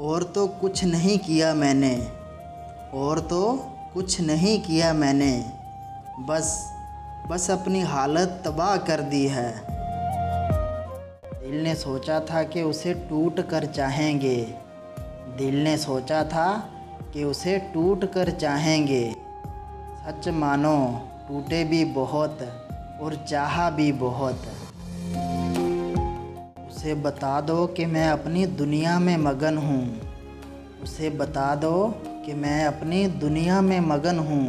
और तो कुछ नहीं किया मैंने, और तो कुछ नहीं किया मैंने, बस अपनी हालत तबाह कर दी है। दिल ने सोचा था कि उसे टूट कर चाहेंगे, दिल ने सोचा था कि उसे टूट कर चाहेंगे। सच मानो टूटे भी बहुत और चाहा भी बहुत। उसे बता दो कि मैं अपनी दुनिया में मगन हूँ, उसे बता दो कि मैं अपनी दुनिया में मगन हूँ।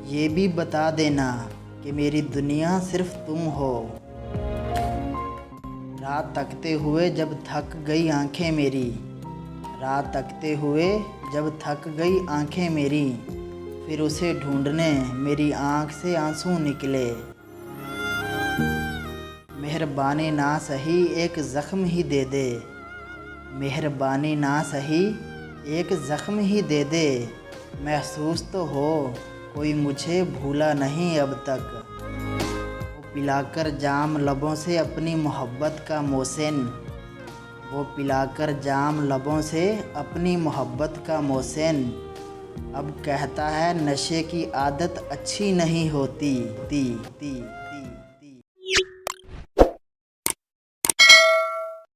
ये भी बता देना कि मेरी दुनिया सिर्फ तुम हो। रात तकते हुए जब थक गई आंखें मेरी, रात तकते हुए जब थक गई आंखें मेरी, फिर उसे ढूंढने मेरी आँख से आंसू निकले। मेहरबानी ना सही एक ज़ख्म ही दे दे, मेहरबानी ना सही एक ज़ख्म ही दे दे। महसूस तो हो कोई मुझे भूला नहीं अब तक। वो पिलाकर जाम लबों से अपनी मोहब्बत का मोहसिन, वो पिलाकर जाम लबों से अपनी मोहब्बत का मोहसिन। अब कहता है नशे की आदत अच्छी नहीं होती ती ती